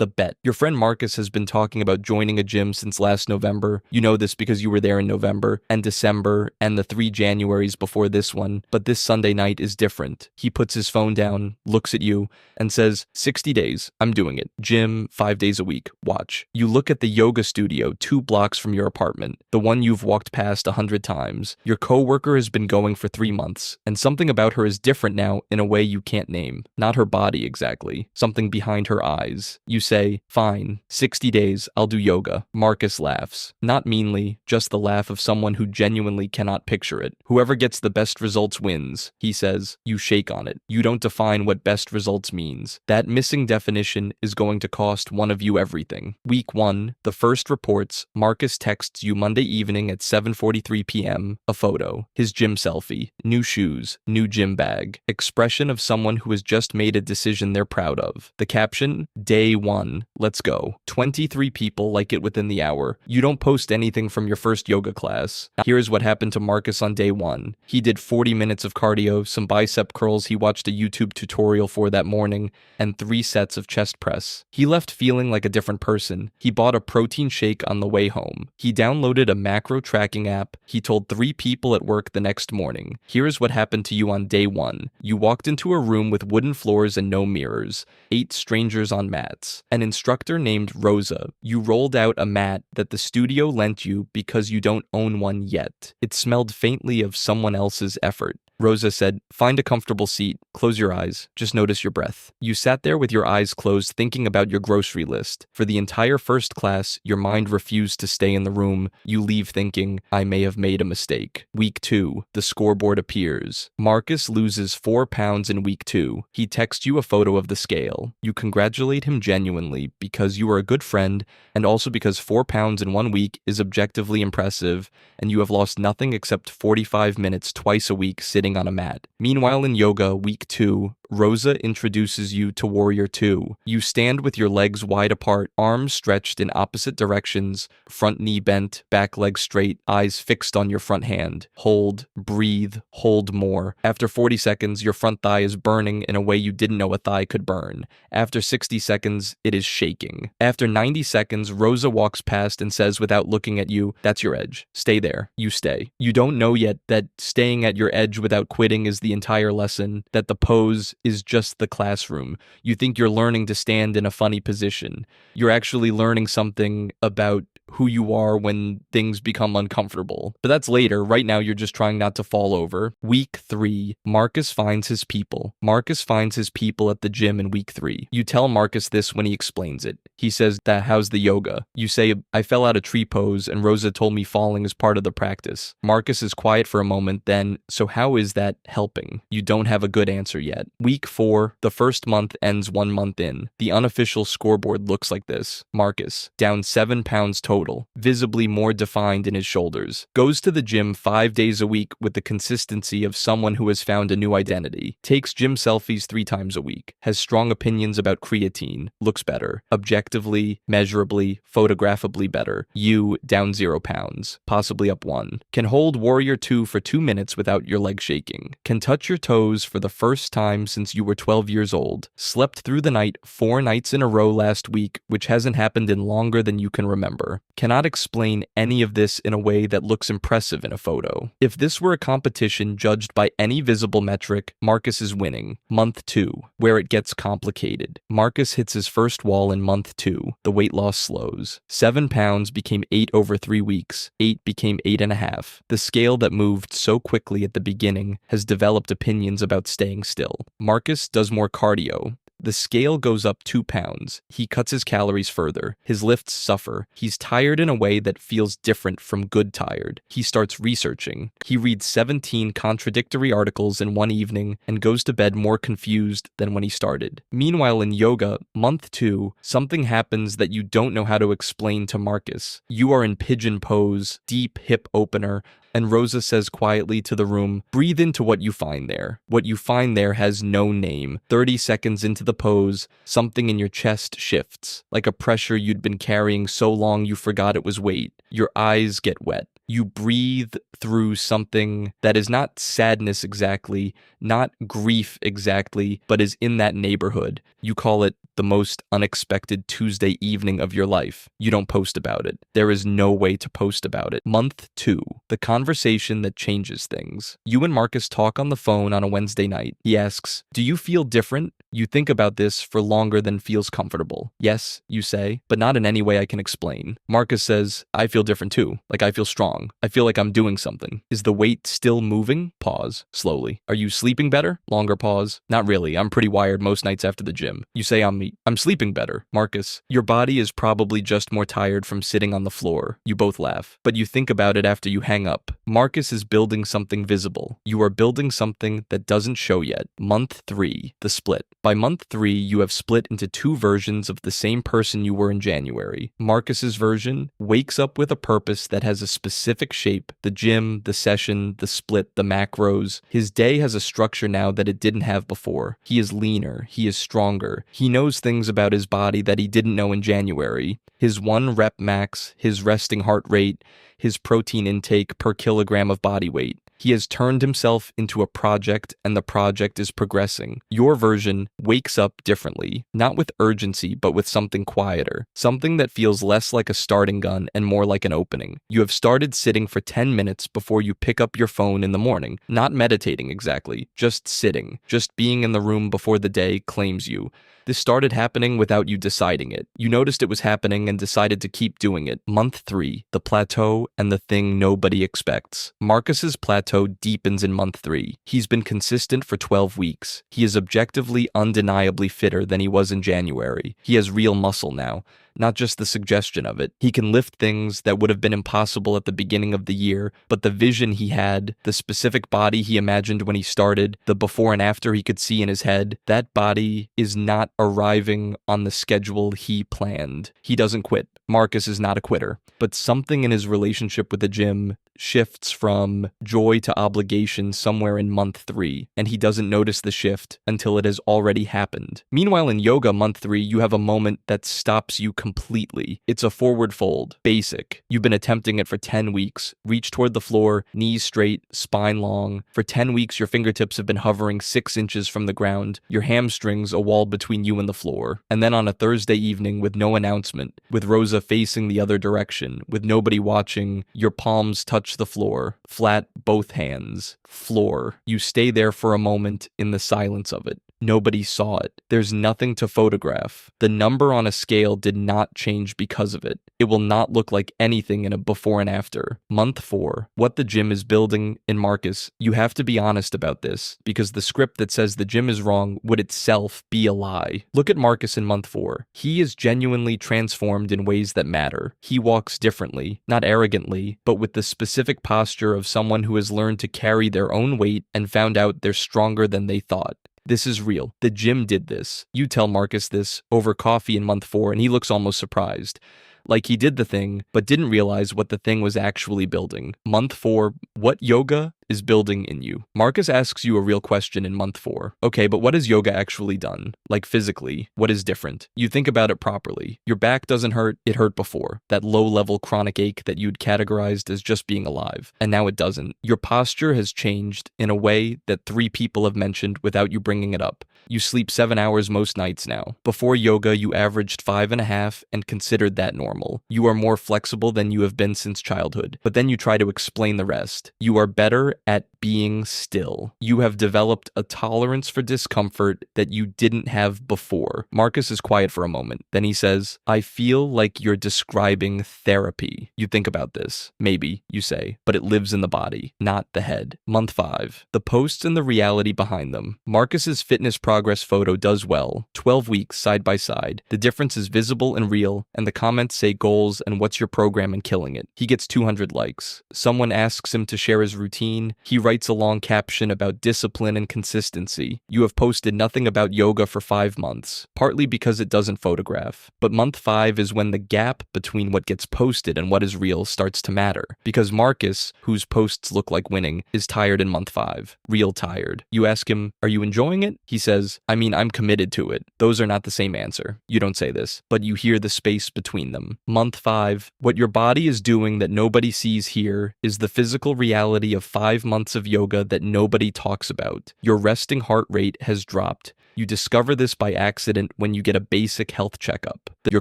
The bet. Your friend Marcus has been talking about joining a gym since last November. You know this because you were there in November and December and the 3 Januaries before this one, but this Sunday night is different. He puts his phone down, looks at you, and says, 60 days, I'm doing it. Gym, 5 days a week. Watch. You look at the yoga studio 2 blocks from your apartment, the one you've walked past 100 times. Your coworker has been going for 3 months, and something about her is different now in a way you can't name. Not her body exactly. Something behind her eyes. You say, fine, 60 days, I'll do yoga. Marcus laughs. Not meanly, just the laugh of someone who genuinely cannot picture it. Whoever gets the best results wins, he says. You shake on it. You don't define what best results means. That missing definition is going to cost one of you everything. Week 1, the first reports, Marcus texts you Monday evening at 7:43 p.m. a photo. His gym selfie. New shoes. New gym bag. Expression of someone who has just made a decision they're proud of. The caption, day 1. Let's go. 23 people like it within the hour. You don't post anything from your first yoga class. Here's what happened to Marcus on day 1. He did 40 minutes of cardio, some bicep curls he watched a YouTube tutorial for that morning, and 3 sets of chest press. He left feeling like a different person. He bought a protein shake on the way home. He downloaded a macro tracking app. He told 3 people at work the next morning. Here's what happened to you on day 1. You walked into a room with wooden floors and no mirrors. 8 strangers on mats. An instructor named Rosa. You rolled out a mat that the studio lent you because you don't own one yet. It smelled faintly of someone else's effort. Rosa said, find a comfortable seat, close your eyes, just notice your breath. You sat there with your eyes closed thinking about your grocery list. For the entire first class, your mind refused to stay in the room. You leave thinking, I may have made a mistake. Week 2, the scoreboard appears. Marcus loses 4 pounds in week 2. He texts you a photo of the scale. You congratulate him genuinely because you are a good friend and also because 4 pounds in 1 week is objectively impressive and you have lost nothing except 45 minutes twice a week sitting on a mat. Meanwhile, in yoga, week 2, Rosa introduces you to Warrior 2. You stand with your legs wide apart, arms stretched in opposite directions, front knee bent, back leg straight, eyes fixed on your front hand. Hold, breathe, hold more. After 40 seconds, your front thigh is burning in a way you didn't know a thigh could burn. After 60 seconds, it is shaking. After 90 seconds, Rosa walks past and says without looking at you, that's your edge. Stay there. You stay. You don't know yet that staying at your edge without quitting is the entire lesson, that the pose is just the classroom. You think you're learning to stand in a funny position. You're actually learning something about who you are when things become uncomfortable. But that's later. Right now, you're just trying not to fall over. Week 3, Marcus finds his people. Marcus finds his people at the gym in week 3. You tell Marcus this when he explains it. He says, how's the yoga? You say, I fell out of tree pose and Rosa told me falling is part of the practice. Marcus is quiet for a moment, then, so how is that helping? You don't have a good answer yet. Week 4, the first month ends 1 month in. The unofficial scoreboard looks like this. Marcus, down 7 pounds total, visibly more defined in his shoulders. Goes to the gym 5 days a week with the consistency of someone who has found a new identity. Takes gym selfies 3 times a week. Has strong opinions about creatine. Looks better. Objectively, measurably, photographically better. You, down 0 pounds. Possibly up 1. Can hold Warrior 2 for 2 minutes without your leg shaking. Can touch your toes for the first time since you were 12 years old. Slept through the night 4 nights in a row last week, which hasn't happened in longer than you can remember. Cannot explain any of this in a way that looks impressive in a photo. If this were a competition judged by any visible metric, Marcus is winning. Month 2, where it gets complicated. Marcus hits his first wall in month 2. The weight loss slows. 7 pounds became 8 over 3 weeks. 8 became 8.5. The scale that moved so quickly at the beginning has developed opinions about staying still. Marcus does more cardio. The scale goes up 2 pounds. He cuts his calories further. His lifts suffer. He's tired in a way that feels different from good tired. He starts researching. He reads 17 contradictory articles in 1 evening and goes to bed more confused than when he started. Meanwhile, in yoga, month 2, something happens that you don't know how to explain to Marcus. You are in pigeon pose, deep hip opener, and Rosa says quietly to the room, breathe into what you find there. What you find there has no name. 30 seconds into the pose, something in your chest shifts, like a pressure you'd been carrying so long you forgot it was weight. Your eyes get wet. You breathe through something that is not sadness exactly, not grief exactly, but is in that neighborhood. You call it the the most unexpected Tuesday evening of your life. You don't post about it. There is no way to post about it. Month 2, the conversation that changes things. You and Marcus talk on the phone on a Wednesday night. He asks, "Do you feel different?" You think about this for longer than feels comfortable. "Yes," you say, "but not in any way I can explain." Marcus says, "I feel different too. Like I feel strong. I feel like I'm doing something." "Is the weight still moving?" Pause. Slowly. "Are you sleeping better?" Longer pause. "Not really. I'm pretty wired most nights after the gym." You say, I'm sleeping better." Marcus, "Your body is probably just more tired from sitting on the floor." You both laugh. But you think about it after you hang up. Marcus is building something visible. You are building something that doesn't show yet. Month 3, the split. By month 3, you have split into 2 versions of the same person you were in January. Marcus's version wakes up with a purpose that has a specific shape: the gym, the session, the split, the macros. His day has a structure now that it didn't have before. He is leaner. He is stronger. He knows things about his body that he didn't know in January. His 1 rep max, his resting heart rate, his protein intake per kilogram of body weight. He has turned himself into a project, and the project is progressing. Your version wakes up differently, not with urgency, but with something quieter, something that feels less like a starting gun and more like an opening. You have started sitting for 10 minutes before you pick up your phone in the morning, not meditating exactly, just sitting, just being in the room before the day claims you. This started happening without you deciding it. You noticed it was happening and decided to keep doing it. Month 3, the plateau and the thing nobody expects. Marcus's plateau deepens in month 3. He's been consistent for 12 weeks. He is objectively, undeniably fitter than he was in January. He has real muscle now, not just the suggestion of it. He can lift things that would have been impossible at the beginning of the year, but the vision he had, the specific body he imagined when he started, the before and after he could see in his head, that body is not arriving on the schedule he planned. He doesn't quit. Marcus is not a quitter, but something in his relationship with the gym shifts from joy to obligation somewhere in month 3, and he doesn't notice the shift until it has already happened. Meanwhile, in yoga month 3, you have a moment that stops you completely. It's a forward fold, basic. You've been attempting it for 10 weeks. Reach toward the floor, knees straight, spine long. For 10 weeks, your fingertips have been hovering 6 inches from the ground, your hamstrings a wall between you and the floor. And then on a Thursday evening with no announcement, with Rosa facing the other direction, with nobody watching, your palms touch the floor, flat both hands, floor. You stay there for a moment in the silence of it. Nobody saw it. There's nothing to photograph. The number on a scale did not change because of it. It will not look like anything in a before and after. Month 4, what the gym is building in Marcus, you have to be honest about this, because the script that says the gym is wrong would itself be a lie. Look at Marcus in month 4. He is genuinely transformed in ways that matter. He walks differently, not arrogantly, but with the specific posture of someone who has learned to carry their own weight and found out they're stronger than they thought. This is real. The gym did this. You tell Marcus this over coffee in month 4, and he looks almost surprised. Like he did the thing, but didn't realize what the thing was actually building. Month 4, what yoga is building in you. Marcus asks you a real question in month 4. Okay, but what has yoga actually done? Like physically, what is different? You think about it properly. Your back doesn't hurt, it hurt before. That low-level chronic ache that you'd categorized as just being alive. And now it doesn't. Your posture has changed in a way that 3 people have mentioned without you bringing it up. You sleep 7 hours most nights now. Before yoga, you averaged 5.5 and considered that normal. You are more flexible than you have been since childhood. But then you try to explain the rest. You are better at being still. You have developed a tolerance for discomfort that you didn't have before. Marcus is quiet for a moment. Then he says, I feel like you're describing therapy. You think about this. Maybe, you say, but it lives in the body, not the head. Month 5. The posts and the reality behind them. Marcus's fitness progress photo does well. 12 weeks side by side. The difference is visible and real, and the comments say goals and what's your program and killing it. He gets 200 likes. Someone asks him to share his routine. He writes a long caption about discipline and consistency. You have posted nothing about yoga for 5 months, partly because it doesn't photograph. But month 5 is when the gap between what gets posted and what is real starts to matter. Because Marcus, whose posts look like winning, is tired in month 5. Real tired. You ask him, are you enjoying it? He says, I'm committed to it. Those are not the same answer. You don't say this, but you hear the space between them. Month 5, what your body is doing that nobody sees here is the physical reality of 5 months of yoga that nobody talks about. Your resting heart rate has dropped. You discover this by accident when you get a basic health checkup. Your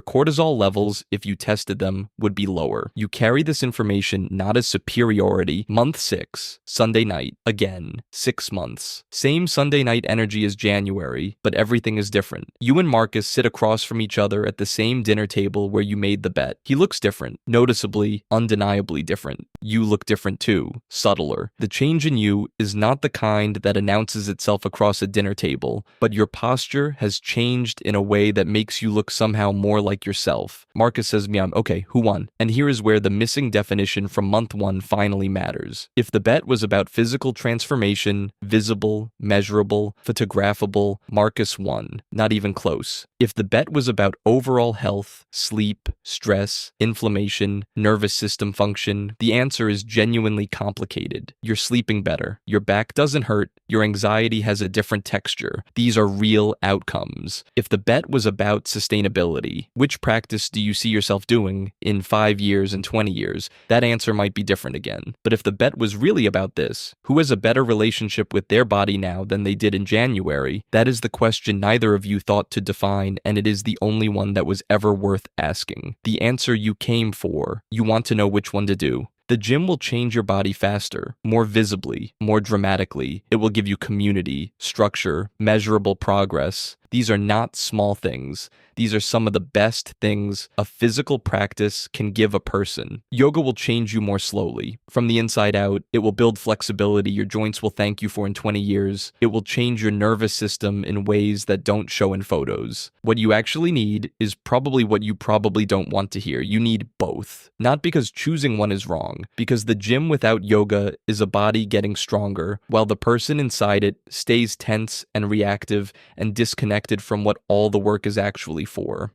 cortisol levels, if you tested them, would be lower. You carry this information not as superiority. Month 6, Sunday night, again, 6 months. Same Sunday night energy as January, but everything is different. You and Marcus sit across from each other at the same dinner table where you made the bet. He looks different, noticeably, undeniably different. You look different too, subtler. The change in you is not the kind that announces itself across a dinner table, but your posture has changed in a way that makes you look somehow more like yourself. Marcus says, Miam, okay, who won? And here is where the missing definition from month 1 finally matters. If the bet was about physical transformation, visible, measurable, photographable, Marcus won. Not even close. If the bet was about overall health, sleep, stress, inflammation, nervous system function, the answer is genuinely complicated. You're sleeping better. Your back doesn't hurt. Your anxiety has a different texture. These are real outcomes. If the bet was about sustainability, which practice do you see yourself doing in 5 years and 20 years? That answer might be different again. But if the bet was really about this, who has a better relationship with their body now than they did in January? That is the question neither of you thought to define, and it is the only one that was ever worth asking. The answer you came for. You want to know which one to do. The gym will change your body faster, more visibly, more dramatically. It will give you community, structure, measurable progress. These are not small things. These are some of the best things a physical practice can give a person. Yoga will change you more slowly. From the inside out, it will build flexibility your joints will thank you for in 20 years. It will change your nervous system in ways that don't show in photos. What you actually need is probably what you probably don't want to hear. You need both. Not because choosing one is wrong, because the gym without yoga is a body getting stronger, while the person inside it stays tense and reactive and disconnected from what all the work is actually for.